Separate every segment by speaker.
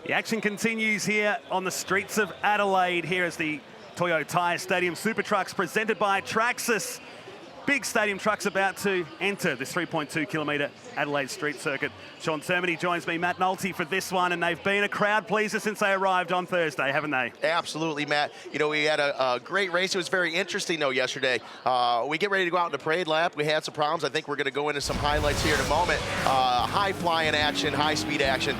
Speaker 1: The action continues here on the streets of Adelaide. Here is the Toyota Tyre Stadium Super Trucks presented by Traxxas. Big stadium trucks about to enter this 3.2 kilometre Adelaide street circuit. Sean Termody joins me, Matt Nolte, for this one, and they've been a crowd pleaser since they arrived on Thursday, haven't they?
Speaker 2: Absolutely, Matt. You know, we had a great race. It was very interesting, though, yesterday. We get ready to go out in the parade lap. We had some problems. I think we're going to go into some highlights here in a moment. High-flying action, high-speed action.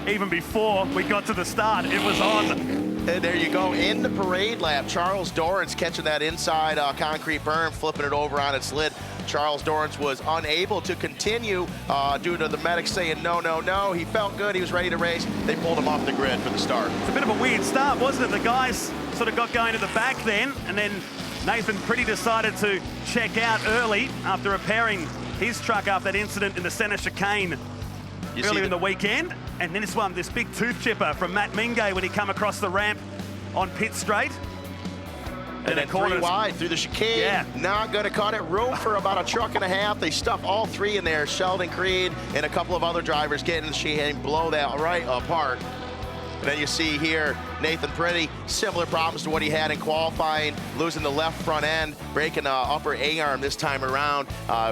Speaker 1: Even before we got to the start, it was on.
Speaker 2: And there you go, in the parade lap, Charles Dorrance catching that inside concrete berm, flipping it over on its lid. Charles Dorrance was unable to continue due to the medics saying no, no, no. He felt good, he was ready to race. They pulled him off the grid for the start.
Speaker 1: It's a bit of a weird start, wasn't it? The guys sort of got going to the back then, and then Nathan Pretty decided to check out early after repairing his truck after that incident in the centre chicane earlier in the weekend. And then this big tooth chipper from Matt Mingay when he come across the ramp on pit straight.
Speaker 2: And then three wide through the chicane.
Speaker 1: Yeah. Not
Speaker 2: going to cut it. Room for about a truck and a half. They stuff all three in there. Sheldon Creed and a couple of other drivers get in the chicane, blow that right apart. And then you see here Nathan Pretty, similar problems to what he had in qualifying, losing the left front end, breaking the upper A-arm this time around.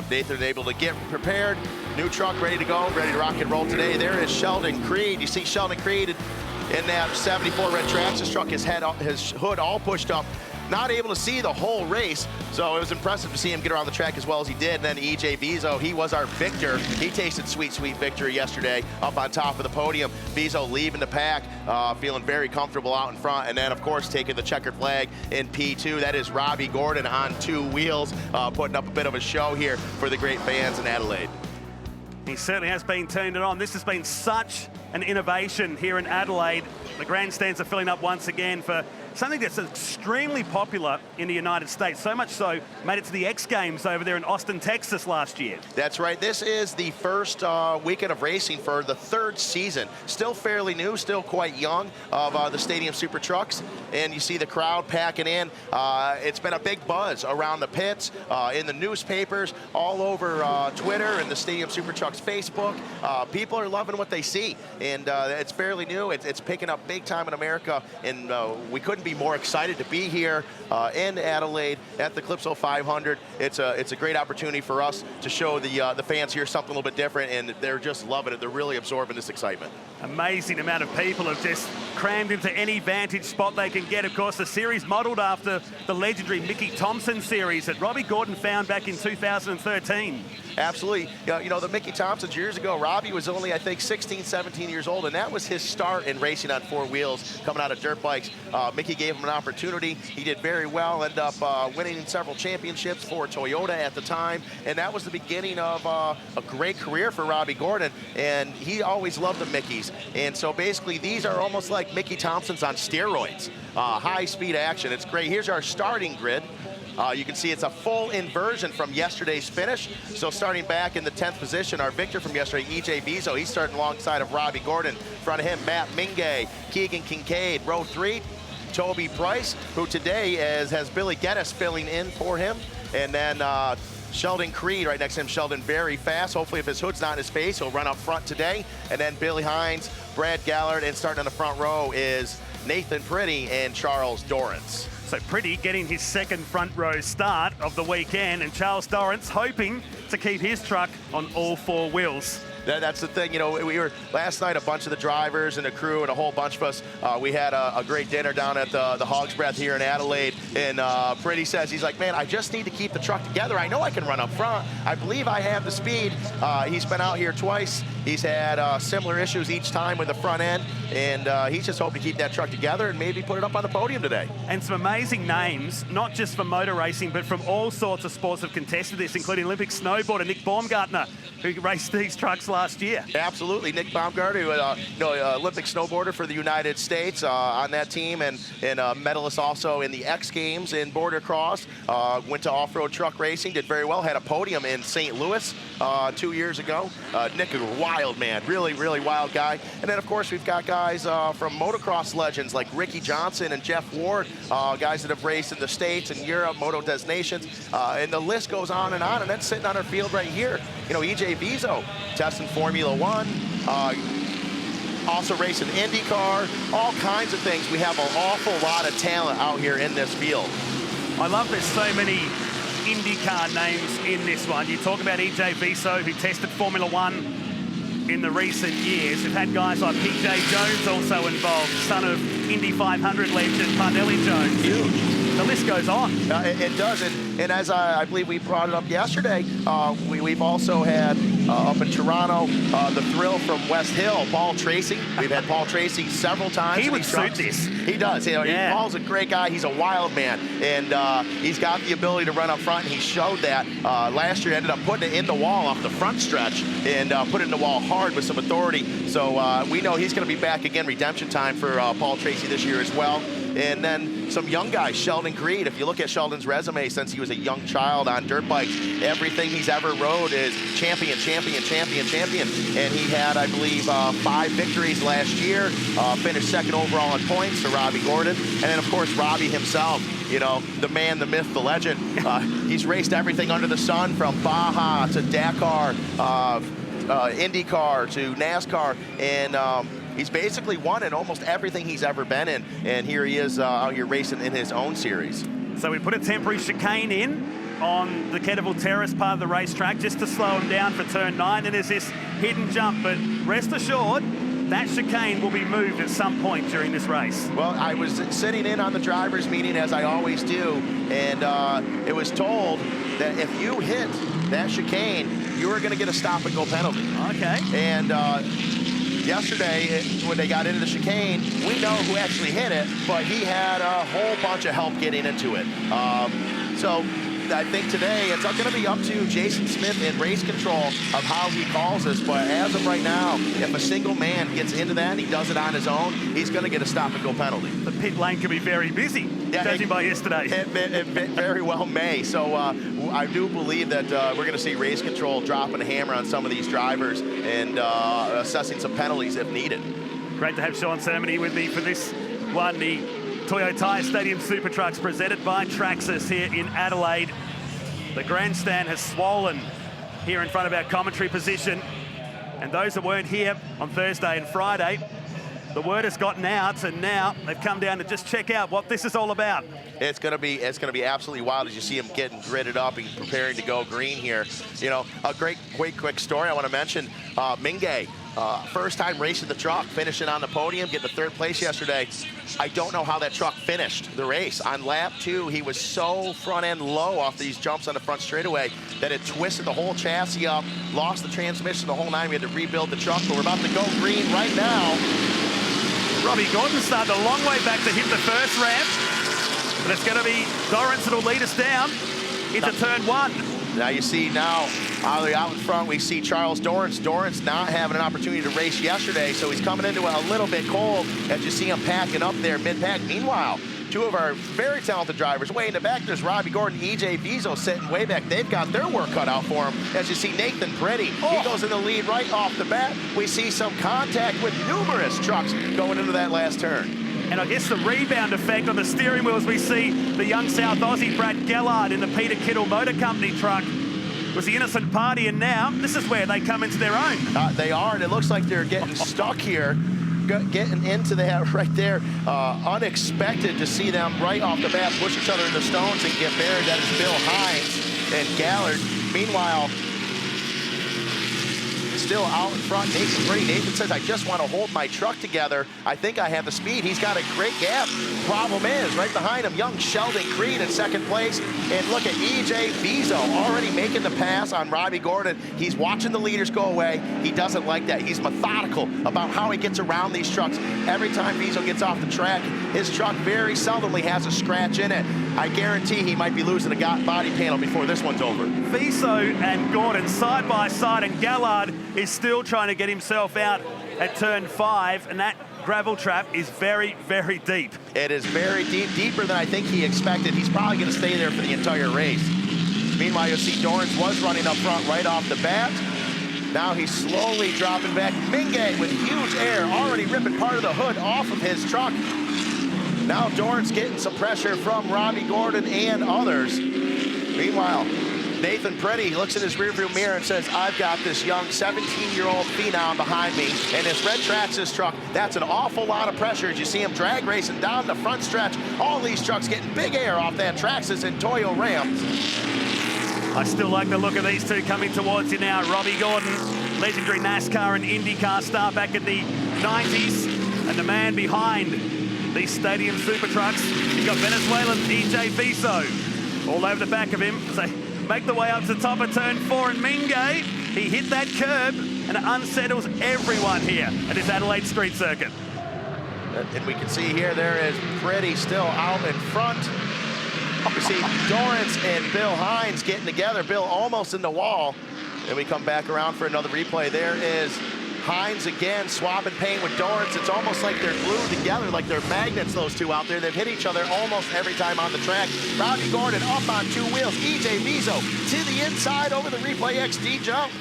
Speaker 2: Nathan able to get prepared. New truck ready to go, ready to rock and roll today. There is Sheldon Creed. You see Sheldon Creed in that 74 red Traxxas truck, his hood all pushed up. Not able to see the whole race, so it was impressive to see him get around the track as well as he did. And then EJ Bezo, he was our victor. He tasted sweet, sweet victory yesterday up on top of the podium. Bezo leaving the pack, feeling very comfortable out in front. And then, of course, taking the checkered flag in P2. That is Robbie Gordon on two wheels, putting up a bit of a show here for the great fans in Adelaide.
Speaker 1: He certainly has been turned it on. This has been such an innovation here in Adelaide. The grandstands are filling up once again for something that's extremely popular in the United States. So much so, made it to the X Games over there in Austin, Texas last year.
Speaker 2: That's right. This is the first weekend of racing for the third season. Still fairly new, still quite young of the Stadium Super Trucks. And you see the crowd packing in. It's been a big buzz around the pits, in the newspapers, all over Twitter and the Stadium Super Trucks Facebook. People are loving what they see. And it's fairly new. It's picking up big time in America. And we couldn't be more excited to be here in Adelaide at the Clipsal 500. It's a great opportunity for us to show the fans here something a little bit different, and they're just loving it. They're really absorbing this excitement.
Speaker 1: Amazing amount of people have just crammed into any vantage spot they can get. Of course, the series modelled after the legendary Mickey Thompson series that Robbie Gordon found back in 2013.
Speaker 2: Absolutely. You know, the Mickey Thompsons years ago, Robbie was only, I think, 16, 17 years old, and that was his start in racing on four wheels, coming out of dirt bikes. Mickey gave him an opportunity. He did very well, ended up winning several championships for Toyota at the time, and that was the beginning of a great career for Robbie Gordon, and he always loved the Mickeys. And so basically, these are almost like Mickey Thompsons on steroids. High-speed action. It's great. Here's our starting grid. You can see it's a full inversion from yesterday's finish. So starting back in the 10th position, our victor from yesterday, EJ Bezo, he's starting alongside of Robbie Gordon. In front of him, Matt Mingay, Keegan Kincaid. Row 3, Toby Price, who today has Billy Geddes filling in for him. And then Sheldon Creed right next to him. Sheldon very fast. Hopefully if his hood's not in his face, he'll run up front today. And then Billy Hines, Brad Gallard, and starting on the front row is Nathan Pretty and Charles Dorrance.
Speaker 1: So Pretty getting his second front row start of the weekend, and Charles Dorrance hoping to keep his truck on all four wheels.
Speaker 2: That's the thing, you know, we were last night, a bunch of the drivers and the crew and a whole bunch of us, we had a great dinner down at the Hog's Breath here in Adelaide, and Pretty says, he's like, man, I just need to keep the truck together. I know I can run up front. I believe I have the speed. He's been out here twice. He's had similar issues each time with the front end, and he's just hoping to keep that truck together and maybe put it up on the podium today.
Speaker 1: And some amazing names, not just for motor racing, but from all sorts of sports have contested this, including Olympic snowboarder Nick Baumgartner, who raced these trucks last year.
Speaker 2: Absolutely, Nick Baumgartner, Olympic snowboarder for the United States on that team, and a medalist also in the X Games in border cross. Went to off-road truck racing, did very well, had a podium in St. Louis 2 years ago. Nick is a wild man, really, really wild guy. And then, of course, we've got guys from motocross legends like Ricky Johnson and Jeff Ward, guys that have raced in the States and Europe, Moto Des Nations, and the list goes on, and that's sitting on our field right here. You know, EJ Bezo testing Formula One. also racing IndyCar, all kinds of things. We have an awful lot of talent out here in this field.
Speaker 1: I love there's so many IndyCar names in this one. You talk about EJ Viso, who tested Formula One in the recent years. We've had guys like PJ Jones also involved, son of Indy 500 legend Parnelli Jones.
Speaker 2: Huge.
Speaker 1: The list goes on.
Speaker 2: It does, and as I believe we brought it up yesterday, we've also had up in Toronto the thrill from West Hill, Paul Tracy. We've had Paul Tracy several times.
Speaker 1: He would suit this.
Speaker 2: He does. You know,
Speaker 1: yeah.
Speaker 2: Paul's a great guy. He's a wild man, and he's got the ability to run up front, and he showed that last year. Ended up putting it in the wall off the front stretch and put it in the wall hard with some authority. So we know he's going to be back again, redemption time for Paul Tracy this year as well. And then some young guys, Sheldon Creed. If you look at Sheldon's resume since he was a young child on dirt bikes, everything he's ever rode is champion, champion, champion, champion. And he had, I believe, 5 victories last year, finished second overall in points to Robbie Gordon. And then, of course, Robbie himself, you know, the man, the myth, the legend. He's raced everything under the sun from Baja to Dakar, IndyCar to NASCAR, and he's basically won in almost everything he's ever been in, and here he is out here racing in his own series.
Speaker 1: So we put a temporary chicane in on the Kettleville Terrace part of the racetrack just to slow him down for turn 9, and there's this hidden jump, but rest assured, that chicane will be moved at some point during this race.
Speaker 2: Well, I was sitting in on the drivers' meeting, as I always do, and it was told that if you hit that chicane, you are going to get a stop-and-go penalty.
Speaker 1: Okay.
Speaker 2: And yesterday, when they got into the chicane, we know who actually hit it, but he had a whole bunch of help getting into it. So I think today it's going to be up to Jason Smith in race control of how he calls this. But as of right now, if a single man gets into that and he does it on his own, he's going to get a stop-and-go penalty.
Speaker 1: The pit lane could be very busy, judging by yesterday.
Speaker 2: It very well may. So I do believe that we're going to see race control dropping a hammer on some of these drivers and assessing some penalties if needed.
Speaker 1: Great to have Sean Sermon with me for this one. The Toyota Stadium Super Trucks presented by Traxxas here in Adelaide. The grandstand has swollen here in front of our commentary position. And those that weren't here on Thursday and Friday, the word has gotten out, and now they've come down to just check out what this is all about.
Speaker 2: It's gonna be absolutely wild as you see him getting gridded up and preparing to go green here. You know, a great quick story I want to mention. Mingay, first time racing the truck, finishing on the podium, getting the 3rd place yesterday. I don't know how that truck finished the race. On lap 2, he was so front end low off these jumps on the front straightaway that it twisted the whole chassis up, lost the transmission, the whole 9. We had to rebuild the truck, but we're about to go green right now.
Speaker 1: Robbie Gordon started a long way back to hit the first ramp, but it's going to be Dorrance that'll lead us down into turn 1.
Speaker 2: Now you see out in front, we see Charles Dorrance. Dorrance not having an opportunity to race yesterday, so he's coming into it a little bit cold as you see him packing up there mid-pack. Meanwhile, 2 of our very talented drivers way in the back. There's Robbie Gordon, EJ Viso sitting way back. They've got their work cut out for them. As you see Nathan Pretty, he goes in the lead right off the bat. We see some contact with numerous trucks going into that last turn.
Speaker 1: And I guess the rebound effect on the steering wheel as we see the young South Aussie Brad Gellard in the Peter Kittle Motor Company truck was the innocent party, and now this is where they come into their own.
Speaker 2: They are, and it looks like they're getting stuck here. Getting into that right there. Unexpected to see them right off the bat push each other into stones and get buried. That is Bill Hines and Gallard. Meanwhile, still out in front, Nathan Pretty. Nathan says, I just want to hold my truck together. I think I have the speed. He's got a great gap. Problem is, right behind him, young Sheldon Creed in 2nd place. And look at EJ Viso already making the pass on Robbie Gordon. He's watching the leaders go away. He doesn't like that. He's methodical about how he gets around these trucks. Every time Viso gets off the track, his truck very seldomly has a scratch in it. I guarantee he might be losing a body panel before this one's over.
Speaker 1: Viso and Gordon side by side, and Gallard is still trying to get himself out at turn 5, and that gravel trap is very, very deep.
Speaker 2: It is very deep, deeper than I think he expected. He's probably going to stay there for the entire race. Meanwhile, you'll see Dorrance was running up front right off the bat. Now he's slowly dropping back. Mingay with huge air, already ripping part of the hood off of his truck. Now Dorrance getting some pressure from Robbie Gordon and others. Meanwhile, Nathan Pretty looks in his rearview mirror and says, I've got this young 17-year-old phenom behind me, and this red Traxxas truck, that's an awful lot of pressure as you see him drag racing down the front stretch. All these trucks getting big air off that Traxxas and Toyo Ram.
Speaker 1: I still like the look of these two coming towards you now. Robbie Gordon, legendary NASCAR and IndyCar star back in the 90s, and the man behind these stadium super trucks, you've got Venezuelan EJ Viso all over the back of him. So make the way up to the top of turn 4, and Mingay, he hit that curb and it unsettles everyone here at this Adelaide street circuit.
Speaker 2: And we can see here, there is Pretty still out in front. We see Dorrance and Bill Hines getting together. Bill almost in the wall. Then we come back around for another replay. There is Hines again, swapping paint with Dorrance. It's almost like they're glued together, like they're magnets, those two out there. They've hit each other almost every time on the track. Robbie Gordon up on 2 wheels. EJ Viso to the inside over the Replay XD jump.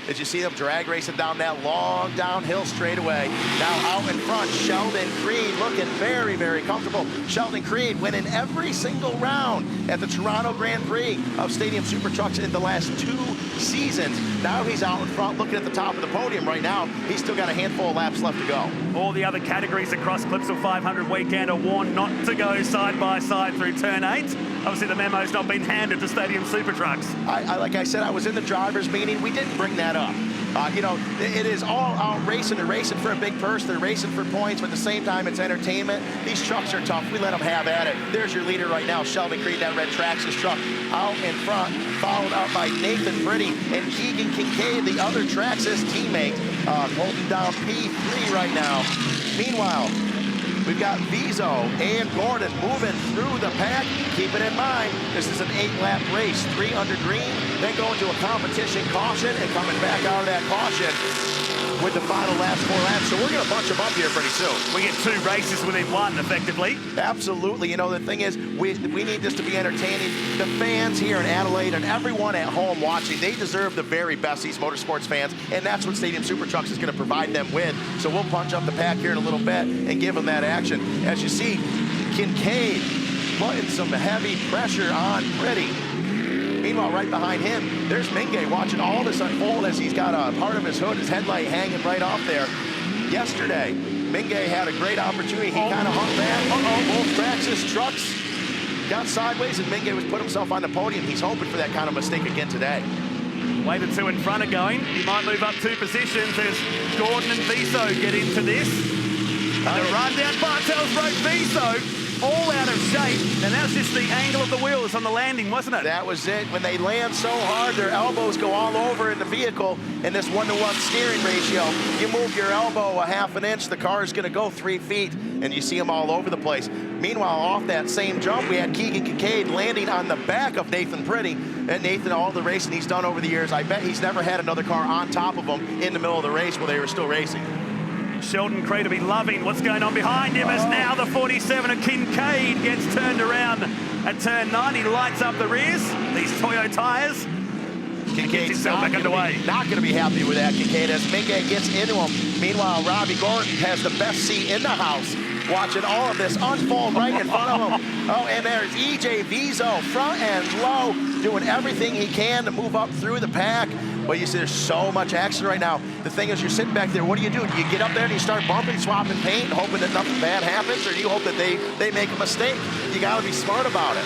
Speaker 2: As you see them drag racing down that long downhill straightaway. Now out in front, Sheldon Creed looking very, very comfortable. Sheldon Creed winning every single round at the Toronto Grand Prix of Stadium Super Trucks in the last 2 seasons. Now he's out in front looking at the top of the podium right now. He's still got a handful of laps left to go.
Speaker 1: All the other categories across Clipsal 500 weekend are warned not to go side by side through turn 8. Obviously the memo's not been handed to Stadium Super Trucks.
Speaker 2: Like I said, I was in the drivers' meeting. We didn't bring that up. You know, it is all out racing. They're racing for a big purse. They're racing for points, but at the same time, it's entertainment. These trucks are tough. We let them have at it. There's your leader right now, Sheldon Creed, that red Traxxas truck out in front, followed up by Nathan Pretty and Keegan Kincaid, the other Traxxas teammate, holding down P3 right now. Meanwhile, we've got Viso and Gordon moving through the pack. Keep it in mind, this is an 8-lap race, 3 under green, then going to a competition caution and coming back out of that caution with the final last 4 laps. So we're going to bunch them up here pretty soon.
Speaker 1: We get 2 races within 1, effectively.
Speaker 2: Absolutely. You know, the thing is, we need this to be entertaining. The fans here in Adelaide and everyone at home watching, they deserve the very best, these motorsports fans, and that's what Stadium Super Trucks is going to provide them with. So we'll punch up the pack here in a little bit and give them that action. As you see, Kincaid putting some heavy pressure on Pretty. Meanwhile, right behind him, there's Mingay watching all this unfold as he's got a part of his hood, his headlight hanging right off there. Yesterday, Mingay had a great opportunity. He kind of hung back. Both Traxxas trucks got sideways, and Mingay was put himself on the podium. He's hoping for that kind of mistake again today.
Speaker 1: The way the 2 in front are going, he might move up 2 positions as Gordon and Viso get into this. And the run down Bartels Road, Viso all out of shape, and that's just the angle of the wheels on the landing, wasn't it?
Speaker 2: That was it. When they land so hard, their elbows go all over in the vehicle in this 1-to-1 steering ratio. You move your elbow a half an inch, the car is going to go 3 feet, and you see them all over the place. Meanwhile, off that same jump, we had Keegan Kincaid landing on the back of Nathan Pretty. And Nathan, all the racing he's done over the years, I bet he's never had another car on top of him in the middle of the race while they were still racing.
Speaker 1: Sheldon Creed will be loving what's going on behind him as now the 47 of Kincaid gets turned around at turn 9. He lights up the rears, these Toyo tires.
Speaker 2: Kincaid's
Speaker 1: back underway.
Speaker 2: Not going to be happy with that, Kincaid, as Mingay gets into him. Meanwhile, Robbie Gordon has the best seat in the house, watching all of this unfold right in front of him. Oh, and there's EJ Viso, front and low, doing everything he can to move up through the pack. Well, you see there's so much action right now. The thing is, you're sitting back there, what do? You get up there and you start bumping, swapping paint, hoping that nothing bad happens, or do you hope that they make a mistake? You gotta be smart about it.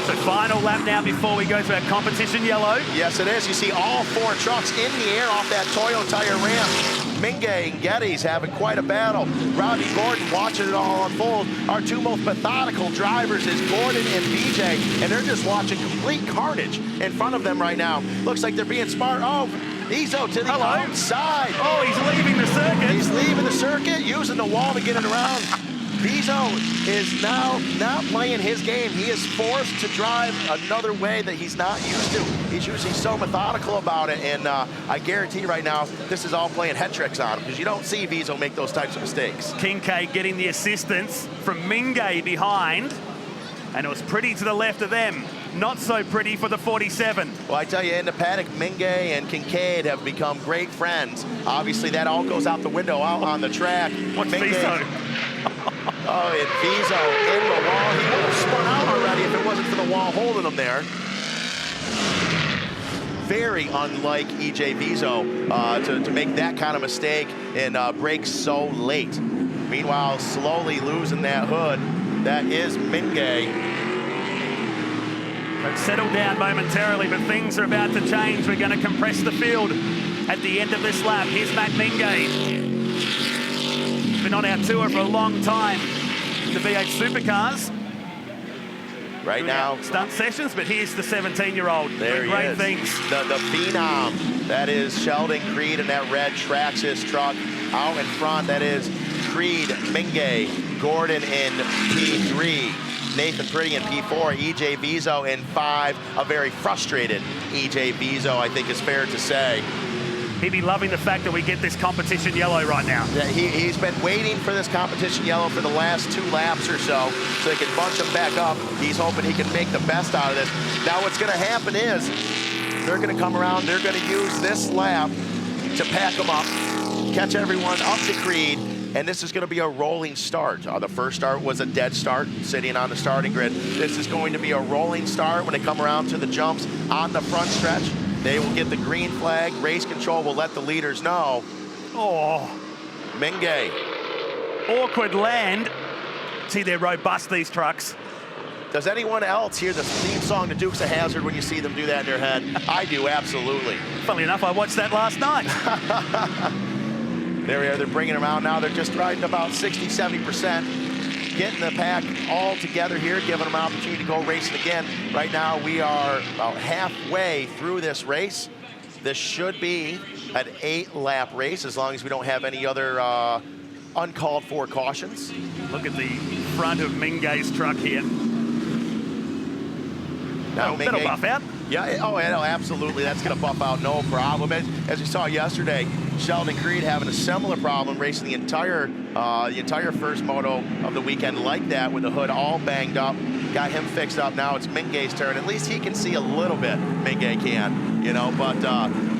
Speaker 1: So final lap now before we go to our competition yellow.
Speaker 2: Yes, it is. You see all 4 trucks in the air off that Toyo tire ramp. Mingay and Geddes having quite a battle. Robbie Gordon watching it all unfold. Our 2 most methodical drivers is Gordon and BJ, and they're just watching complete carnage in front of them right now. Looks like they're being smart. Oh, Viso to the outside.
Speaker 1: Oh, he's leaving the circuit.
Speaker 2: He's leaving the circuit, using the wall to get it around. Viso is now not playing his game. He is forced to drive another way that he's not used to. He's usually so methodical about it, and I guarantee right now this is all playing head tricks on him because you don't see Viso make those types of mistakes.
Speaker 1: Kincaid getting the assistance from Mingay behind, and it was pretty to the left of them. Not so pretty for the 47.
Speaker 2: Well, I tell you, in the paddock, Mingay and Kincaid have become great friends. Obviously, that all goes out the window out on the track.
Speaker 1: What's Viso?
Speaker 2: Oh, and Viso in the wall. He would have spun out already if it wasn't for the wall holding him there. very unlike EJ Vizo to make that kind of mistake and break so late. Meanwhile, slowly losing that hood, that is Mingay.
Speaker 1: They've settled down momentarily, but things are about to change. We're going to compress the field at the end of this lap. Here's Matt Mingay. Been on our tour for a long time. The V8 Supercars.
Speaker 2: Right now,
Speaker 1: stunt sessions, but here's the 17-year-old.
Speaker 2: There he is.
Speaker 1: Things.
Speaker 2: The phenom. That is Sheldon Creed in that red Traxxas truck. Out in front, that is Creed, Mingay, Gordon in P3, Nathan Pretty in P4, EJ Vizo in 5. A very frustrated EJ Vizo, I think is fair to say.
Speaker 1: He'd be loving the fact that we get this competition yellow right now.
Speaker 2: Yeah, he's been waiting for this competition yellow for the last 2 laps or so he can bunch him back up. He's hoping he can make the best out of this. Now what's going to happen is they're going to come around, they're going to use this lap to pack them up, catch everyone up to Creed, and this is going to be a rolling start. The first start was a dead start, sitting on the starting grid. This is going to be a rolling start when they come around to the jumps on the front stretch. They will get the green flag. Race control will let the leaders know.
Speaker 1: Oh,
Speaker 2: Mingay.
Speaker 1: Awkward land. See, they're robust, these trucks.
Speaker 2: Does anyone else hear the theme song to Dukes of Hazzard when you see them do that in their head? I do, absolutely.
Speaker 1: Funnily enough, I watched that last night.
Speaker 2: There we are, they're bringing them out now. They're just riding about 60, 70%. Getting the pack all together here, giving them an opportunity to go racing again. Right now, we are about halfway through this race. This should be an 8-lap race, as long as we don't have any other uncalled for cautions.
Speaker 1: Look at the front of Mingay's truck here.
Speaker 2: Now,
Speaker 1: that'll buff out.
Speaker 2: Yeah, oh, absolutely. That's going to buff out, no problem. As we saw yesterday, Sheldon Creed having a similar problem racing the entire first moto of the weekend like that, with the hood all banged up. Got him fixed up. Now it's Mingay's turn. At least he can see a little bit. Mingay can, you know, but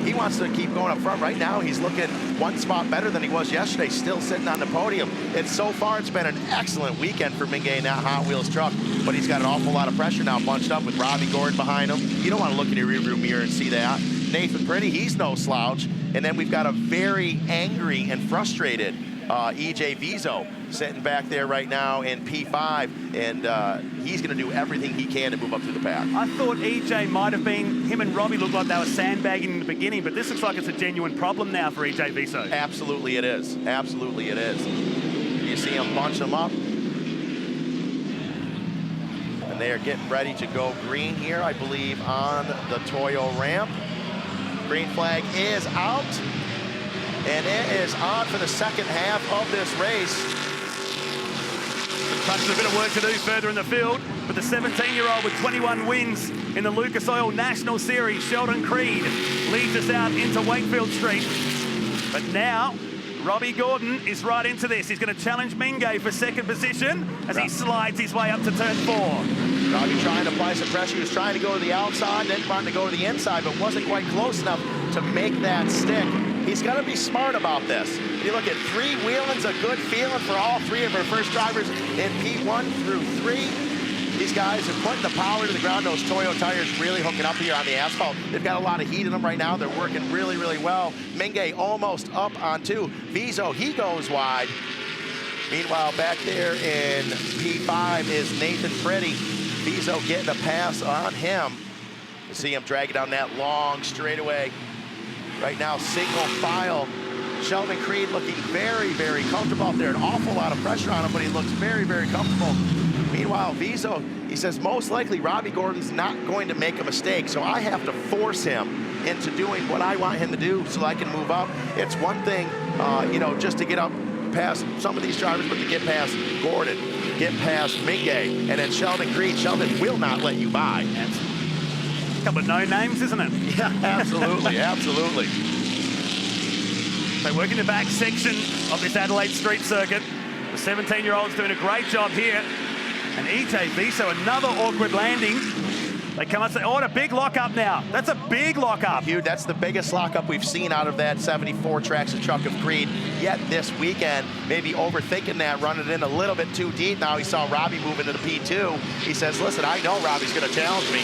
Speaker 2: he wants to keep going up front. Right now, he's looking 1 spot better than he was yesterday, still sitting on the podium. And so far, it's been an excellent weekend for Mingay in that Hot Wheels truck, but he's got an awful lot of pressure now bunched up with Robbie Gordon behind him. You don't want to look in your rearview mirror and see that. Nathan Pretty, he's no slouch. And then we've got a very angry and frustrated EJ Vizo sitting back there right now in P5, and he's going to do everything he can to move up through the pack.
Speaker 1: I thought EJ might have been, him and Robbie looked like they were sandbagging in the beginning, but this looks like it's a genuine problem now for EJ Vizo.
Speaker 2: Absolutely it is. Absolutely it is. You see him bunch them up. And they are getting ready to go green here, I believe, on the Toyo ramp. Green flag is out. And it is on for the second half of this race.
Speaker 1: The trucks have a bit of work to do further in the field, but the 17-year-old with 21 wins in the Lucas Oil National Series, Sheldon Creed, leads us out into Wakefield Street. But now, Robbie Gordon is right into this. He's going to challenge Mingay for second position as he slides his way up to turn 4.
Speaker 2: Robbie trying to apply some pressure. He was trying to go to the outside, then trying to go to the inside, but wasn't quite close enough to make that stick. He's got to be smart about this. You look at three-wheeling's a good feeling for all 3 of our first drivers in P1 through 3. These guys are putting the power to the ground. Those Toyo tires really hooking up here on the asphalt. They've got a lot of heat in them right now. They're working really, really well. Mingay almost up on 2. Vizo, he goes wide. Meanwhile, back there in P5 is Nathan Pretty. Vizo getting a pass on him. You see him dragging down that long straightaway. Right now, single file. Sheldon Creed looking very, very comfortable out there. An awful lot of pressure on him, but he looks very, very comfortable. Meanwhile, Vizo, he says most likely Robbie Gordon's not going to make a mistake, so I have to force him into doing what I want him to do so I can move up. It's one thing, you know, just to get up past some of these drivers, but to get past Gordon, get past Mingay, and then Sheldon Creed. Sheldon will not let you by.
Speaker 1: That's a couple of no names, isn't it?
Speaker 2: Yeah, absolutely, absolutely.
Speaker 1: They work in the back section of this Adelaide street circuit. The 17-year-old's doing a great job here. And EJ Vizo, another awkward landing. They come up, oh, and a big lockup now. That's a big lockup.
Speaker 2: Huge. That's the biggest lockup we've seen out of that 74 Traxxas truck of Creed yet this weekend. Maybe overthinking that, running it in a little bit too deep. Now he saw Robbie move into the P2. He says, listen, I know Robbie's going to challenge me.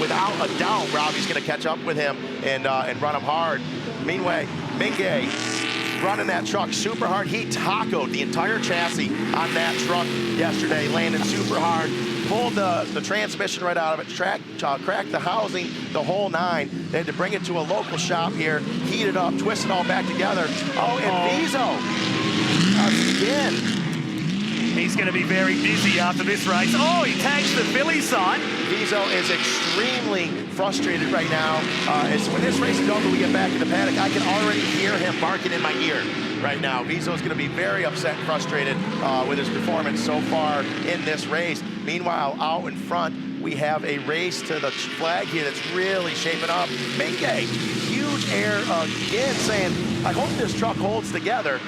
Speaker 2: Without a doubt, Robbie's going to catch up with him and run him hard. Meanwhile, Mingay running that truck super hard. He tacoed the entire chassis on that truck yesterday, landing super hard. Pulled the transmission right out of it, cracked the housing, the whole nine. They had to bring it to a local shop here, heat it up, twist it all back together. Oh, and Vizo, again.
Speaker 1: He's going to be very busy after this race. Oh, he tags the Philly sign.
Speaker 2: Vizo is extremely frustrated right now. When this race is over, we get back in the paddock, I can already hear him barking in my ear right now. Vizo is going to be very upset and frustrated with his performance so far in this race. Meanwhile, out in front, we have a race to the flag here that's really shaping up. Mingay, huge air again, saying, I hope this truck holds together.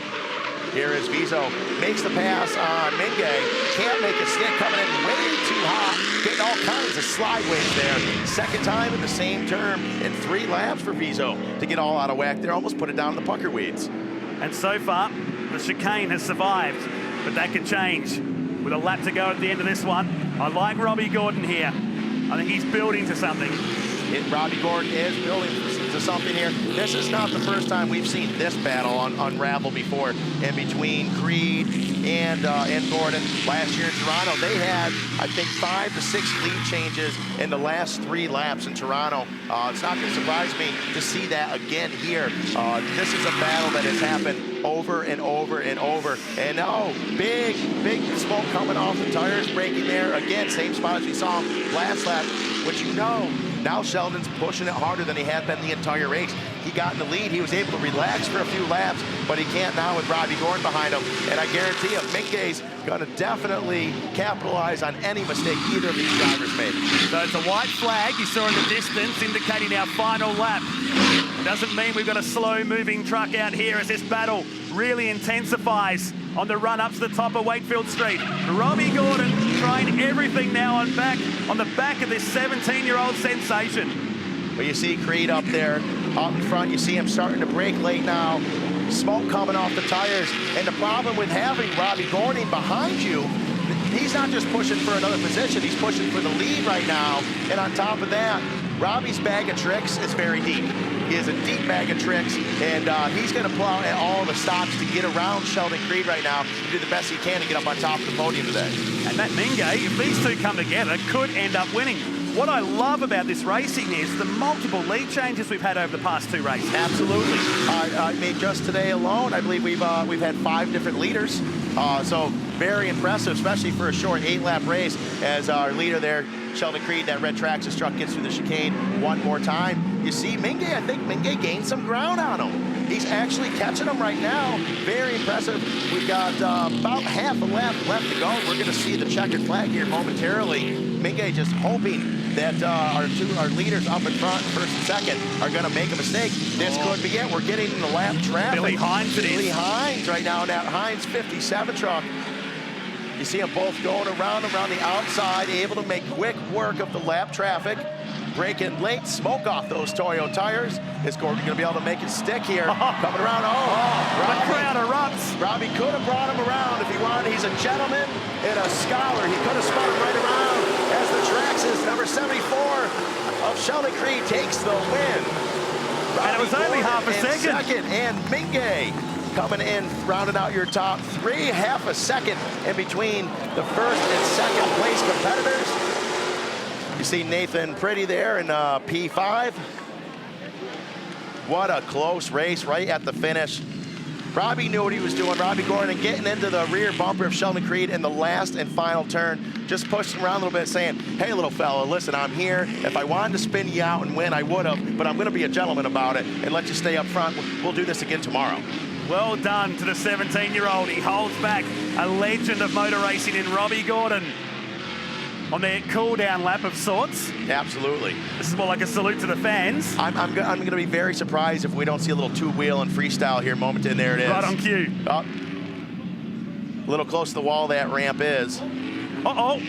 Speaker 2: Here is Vizo, makes the pass on Mingay, can't make it stick, coming in way too hot, getting all kinds of slideways there. Second time in the same term in 3 laps for Vizo to get all out of whack there, almost put it down in the pucker weeds.
Speaker 1: And so far, the chicane has survived, but that could change with a lap to go at the end of this one. I like Robbie Gordon here. I think he's building to something.
Speaker 2: Robbie Gordon is building to something here. This is not the first time we've seen this battle unravel before in between Creed and Gordon. Last year in Toronto, they had, I think, 5 to 6 lead changes in the last 3 laps in Toronto. It's not going to surprise me to see that again here. This is a battle that has happened over and over and over. And oh, big smoke coming off the tires, breaking there. Again, same spot as we saw him last lap, which you know, now Sheldon's pushing it harder than he had been the entire race. He got in the lead. He was able to relax for a few laps, but he can't now with Robbie Gordon behind him. And I guarantee you, Mingay's going to definitely capitalize on any mistake either of these drivers made.
Speaker 1: So it's a white flag you saw in the distance, indicating our final lap. Doesn't mean we've got a slow-moving truck out here as this battle really intensifies on the run up to the top of Wakefield Street. Robbie Gordon trying everything now on the back of this 17-year-old sensation.
Speaker 2: Well, you see Creed up there, up in front. You see him starting to brake late now. Smoke coming off the tires. And the problem with having Robbie Gordon behind you, he's not just pushing for another position, he's pushing for the lead right now. And on top of that, Robbie's bag of tricks is very deep. He has a deep bag of tricks, and he's going to plow at all the stops to get around Sheldon Creed right now, do the best he can to get up on top of the podium today.
Speaker 1: And that Mingay, if these two come together, could end up winning. What I love about this racing is the multiple lead changes we've had over the past 2 races.
Speaker 2: Absolutely. I mean, just today alone, I believe we've had 5 different leaders. So very impressive, especially for a short 8-lap race, as our leader there, Sheldon Creed, that red Traxxas truck, gets through the chicane one more time. You see Mingay, I think Mingay gained some ground on him. He's actually catching him right now. Very impressive. We've got about half a lap left to go. We're going to see the checkered flag here momentarily. Mingay just hoping that our leaders up in front, first and second, are going to make a mistake. This could be it. We're getting in the lap traffic.
Speaker 1: Billy Hines it is.
Speaker 2: Billy Hines right now in that Hines 57 truck. You see them both going around the outside, able to make quick work of the lap traffic. Braking late, smoke off those Toyo tires. Is Gordon going to be able to make it stick here? Coming around,
Speaker 1: the crowd erupts.
Speaker 2: Robbie could have brought him around if he wanted. He's a gentleman and a scholar. He could have spun him right around as the Traxxas, number 74 of Sheldon Creed, takes the win.
Speaker 1: And it was only half a second.
Speaker 2: And Mingay coming in, rounding out your top 3, half a second in between the first and second place competitors. You see Nathan Pretty there in P5. What a close race right at the finish. Robbie knew what he was doing. Robbie Gordon getting into the rear bumper of Sheldon Creed in the last and final turn. Just pushed him around a little bit, saying, hey, little fella, listen, I'm here. If I wanted to spin you out and win, I would have, but I'm going to be a gentleman about it and let you stay up front. We'll do this again tomorrow.
Speaker 1: Well done to the 17-year-old. He holds back a legend of motor racing in Robbie Gordon on their cool-down lap of sorts.
Speaker 2: Absolutely.
Speaker 1: This is more like a salute to the fans.
Speaker 2: I'm going to be very surprised if we don't see a little two-wheel and freestyle here moment, and there it is.
Speaker 1: Right on cue.
Speaker 2: A little close to the wall that ramp is.
Speaker 1: Uh-oh.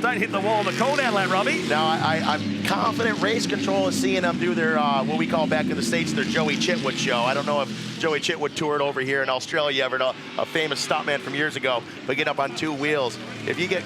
Speaker 1: Don't hit the wall on the call-down lap, Robbie.
Speaker 2: Now, I'm confident Race Control is seeing them do their, what we call back in the States, their Joey Chitwood show. I don't know if Joey Chitwood toured over here in Australia ever, a famous stuntman from years ago, but get up on 2 wheels. If you get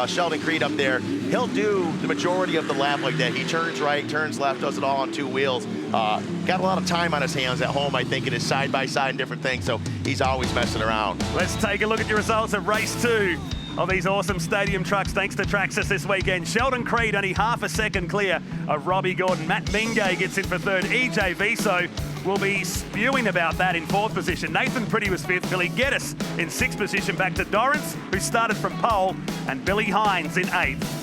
Speaker 2: Sheldon Creed up there, he'll do the majority of the lap like that. He turns right, turns left, does it all on 2 wheels. Got a lot of time on his hands at home, I think, in his side-by-side and different things, so he's always messing around.
Speaker 1: Let's take a look at your results of race 2 of these awesome stadium trucks thanks to Traxxas this weekend. Sheldon Creed only half a second clear of Robbie Gordon. Matt Mingay gets in for 3rd. EJ Viso will be spewing about that in 4th position. Nathan Pretty was 5th. Billy Geddes in 6th position, back to Dorrance, who started from pole, and Billy Hines in 8th.